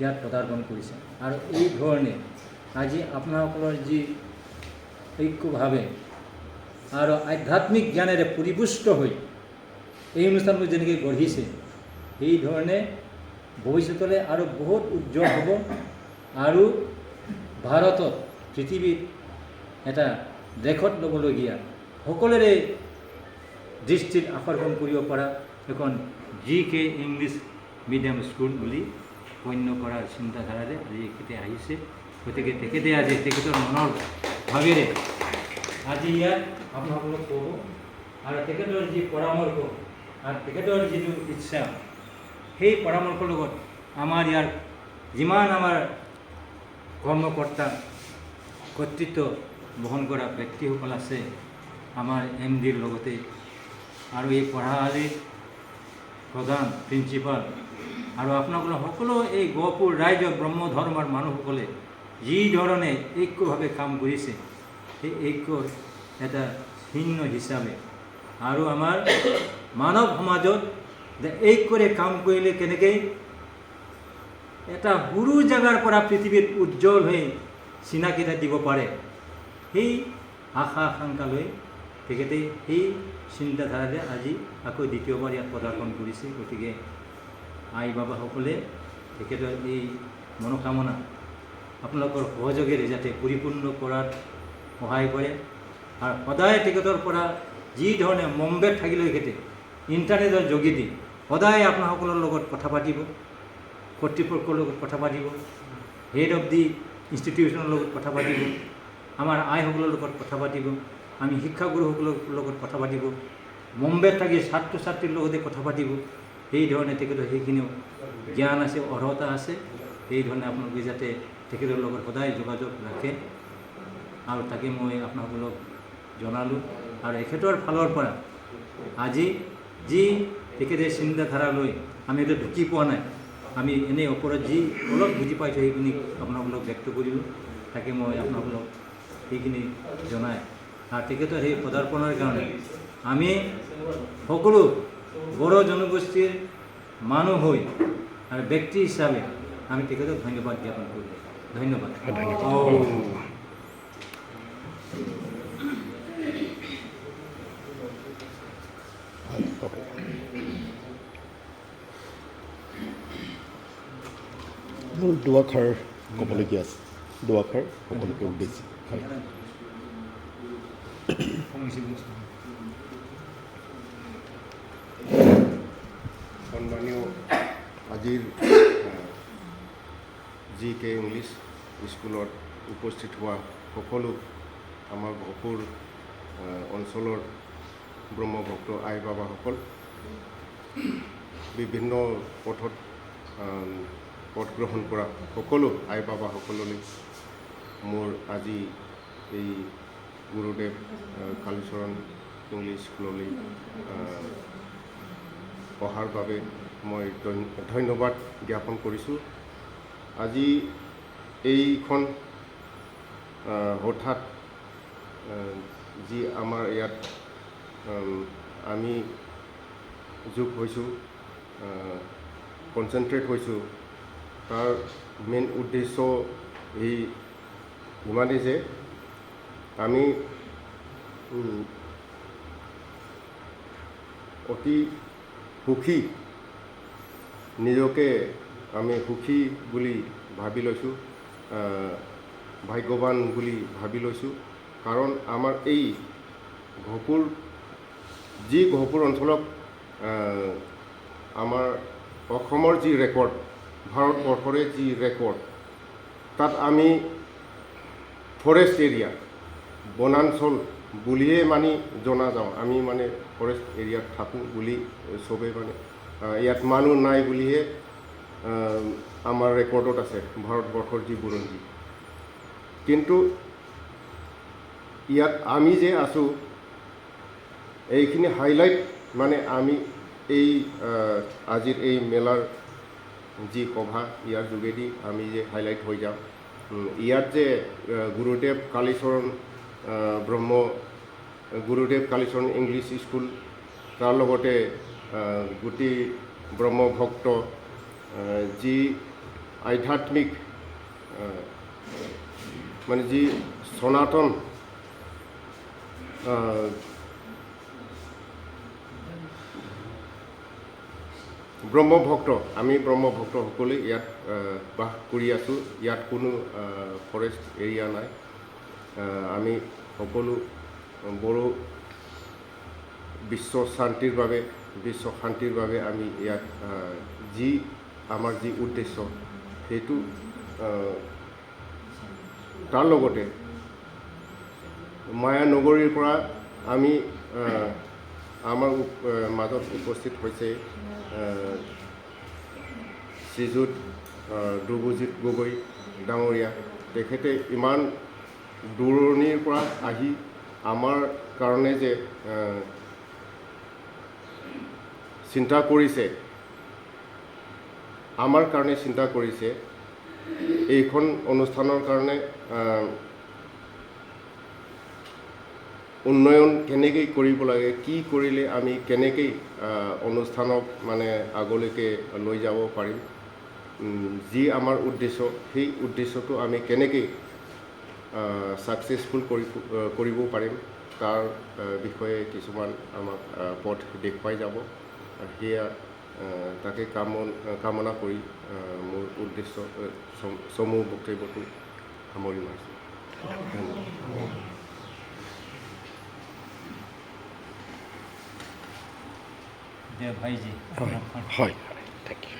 ইয়াত পদাৰ্পণ কৰিছে। আৰু এই ধৰণে আজি আপোনালোকৰ যি ঐক্যভাৱে আৰু আধ্যাত্মিক জ্ঞানেৰে পৰিপুষ্ট হৈ এই অনুষ্ঠানবোৰ যেনেকৈ গঢ়িছে, সেইধৰণে ভৱিষ্যতলৈ আৰু বহুত উজ্জ্বল হ'ব আৰু ভাৰতত পৃথিৱীত এটা দেশত ল'বলগীয়া সকলোৰে দৃষ্টিত আকৰ্ষণ কৰিব পৰা এখন GK ইংলিছ মিডিয়াম স্কুল বুলি গণ্য কৰাৰ চিন্তাধাৰাৰে আজি এখেতে আহিছে। গতিকে তেখেতে আজি তেখেতৰ মনৰ ভাৱেৰে আজি ইয়াত আপোনালোকক ক'ব আৰু তেখেতৰ যি পৰামৰ্শ আৰু তেখেতৰ যিটো ইচ্ছা, সেই পৰামৰ্শৰ লগত আমাৰ ইয়াৰ যিমান আমাৰ কৰ্মকৰ্তা কৰ্তৃত্ব বহন কৰা ব্যক্তিসকল আছে, আমাৰ MDৰ লগতে আৰু এই পঢ়াশালীৰ প্ৰধান প্ৰিন্সিপাল আৰু আপোনালোকৰ সকলো এই গহপুৰ ৰাইজৰ ব্ৰহ্ম ধৰ্মৰ মানুহসকলে যি ধৰণে ঐক্যভাৱে কাম কৰিছে, সেই ঐক্যৰ এটা চিহ্ন হিচাপে আৰু আমাৰ মানৱ সমাজত ঐক্যৰে কাম কৰিলে কেনেকৈ এটা সৰু জেগাৰ পৰা পৃথিৱীত উজ্জ্বল হৈ চিনাকিটা দিব পাৰে, সেই আশা আকাংক্ষা লৈ তেখেতে সেই চিন্তাধাৰাৰে আজি আকৌ দ্বিতীয়বাৰ ইয়াত পদাৰ্পণ কৰিছে। গতিকে আই বাবাসকলে তেখেতৰ এই মনোকামনা আপোনালোকৰ সহযোগেৰে যাতে পৰিপূৰ্ণ কৰাত সহায় কৰে আৰু সদায় তেখেতৰ পৰা যি ধৰণে মুম্বাইত থাকিলেও তেখেতে ইণ্টাৰনেটৰ যোগেদি সদায় আপোনাসকলৰ লগত কথা পাতিব, কৰ্তৃপক্ষৰ লগত কথা পাতিব, হেড অফ দি ইনষ্টিটিউশ্যনৰ লগত কথা পাতিব, আমাৰ আইসকলৰ লগত কথা পাতিব, আমি শিক্ষাগুৰুসকলৰ লগত কথা পাতিব, মুম্বাইত থাকি ছাত্ৰ ছাত্ৰীৰ লগতে কথা পাতিব। সেইধৰণে তেখেতৰ সেইখিনিও জ্ঞান আছে, অৰ্হতা আছে। সেইধৰণে আপোনালোকে যাতে তেখেতৰ লগত সদায় যোগাযোগ ৰাখে আৰু তাকে মই আপোনালোকক জনালোঁ। আৰু এখেতৰ ফালৰ পৰা আজি যি তেখেতে চিন্তাধাৰা লৈ আমি এইটো ঢুকি পোৱা নাই, আমি এনেই ওপৰত যি অলপ বুজি পাইছোঁ সেইখিনি আপোনালোকক ব্যক্ত কৰিলোঁ। তাকে মই আপোনালোকক সেইখিনি জনাই আৰু তেখেতৰ সেই পদাৰ্পণৰ কাৰণে আমি সকলো বড়ো জনগোষ্ঠীৰ মানুহ হৈ আৰু ব্যক্তি হিচাপে আমি তেখেতক ধন্যবাদ জ্ঞাপন কৰিলোঁ। ধন্যবাদ। মোৰ দুআষাৰ ক'বলগীয়া আছে, দুআষাৰ সকলোকে উদ্দেশ্যি। সন্মানীয় আজিৰ GK ইংলিছ স্কুলত উপস্থিত হোৱা সকলো আমাৰ গহপুৰ অঞ্চলৰ ব্ৰহ্মভক্ত আই বাবাসকল, বিভিন্ন পথত পথ গ্ৰহণ কৰা সকলো আই বাবাসকললৈ মোৰ আজি এই গুৰুদেৱ কালীচৰণ ইংলিছ স্কুললৈ অহাৰ বাবে মই ধন্যবাদ জ্ঞাপন কৰিছোঁ। আজি এইখন হঠাৎ যি আমাৰ ইয়াত আমি যোগ হৈছোঁ, কনচেনট্ৰেট হৈছোঁ, তাৰ মেইন উদ্দেশ্য এই ইমানেই যে আমি অতি সুখী, নিজকে আমি সুখী বুলি ভাবি লৈছোঁ, ভাগ্যৱান বুলি ভাবি লৈছোঁ। কাৰণ আমাৰ এই গহপুৰ অঞ্চলক আমাৰ অসমৰ যি ৰেকৰ্ড, ভাৰতবৰ্ষৰে যি ৰেকৰ্ড, তাত আমি ফৰেষ্ট এৰিয়া, বনাঞ্চল বুলিয়ে মানে জনা যাওঁ। আমি মানে ফৰেষ্ট এৰিয়াত থাকোঁ বুলি চবেই মানে ইয়াত মানুহ নাই বুলিহে আমাৰ ৰেকৰ্ডত আছে ভাৰতবৰ্ষৰ যি বুৰঞ্জী। কিন্তু ইয়াত আমি যে আছোঁ, এইখিনি হাইলাইট মানে আমি এই আজিৰ এই মেলাৰ যি সভা, ইয়াৰ যোগেদি আমি যে হাইলাইট হৈ যাওঁ। ইয়াত যে গুৰুদেৱ কালীচৰণ ইংলিছ স্কুল, তাৰ লগতে গোটেই ব্ৰহ্মভক্ত যি আধ্যাত্মিক মানে যি সনাতন ব্ৰহ্মভক্ত, আমি ব্ৰহ্মভক্তসকলে ইয়াত বাস কৰি আছোঁ। ইয়াত কোনো ফৰেষ্ট এৰিয়া নাই। আমি সকলো বড়ো বিশ্ব শান্তিৰ বাবে আমি ইয়াত আমাৰ যি উদ্দেশ্য সেইটো তাৰ লগতে মায়া নগৰীৰ পৰা আমি আমাৰ মাজত উপস্থিত হৈছে শ্ৰীযুত ধ্ৰুৱজিৎ গগৈ ডাঙৰীয়া। তেখেতে ইমান দূৰণিৰ পৰা আহি আমাৰ কাৰণে যে চিন্তা কৰিছে, আমাৰ কাৰণে চিন্তা কৰিছে, এইখন অনুষ্ঠানৰ কাৰণে উন্নয়ন কেনেকৈ কৰিব লাগে, কি কৰিলে আমি কেনেকৈ অনুষ্ঠানক মানে আগলৈকে লৈ যাব পাৰিম, যি আমাৰ উদ্দেশ্য, সেই উদ্দেশ্যটো আমি কেনেকৈ ছাকচেছফুল কৰিব পাৰিম তাৰ বিষয়ে কিছুমান আমাক পথ দেখুৱাই যাব। সেয়া তাকে কামনা কৰি মোৰ উদ্দেশ্য সমূহ বক্তব্যটো সামৰি মাৰিছোঁ। জয় ভাইজি। হয়, থেংক ইউ।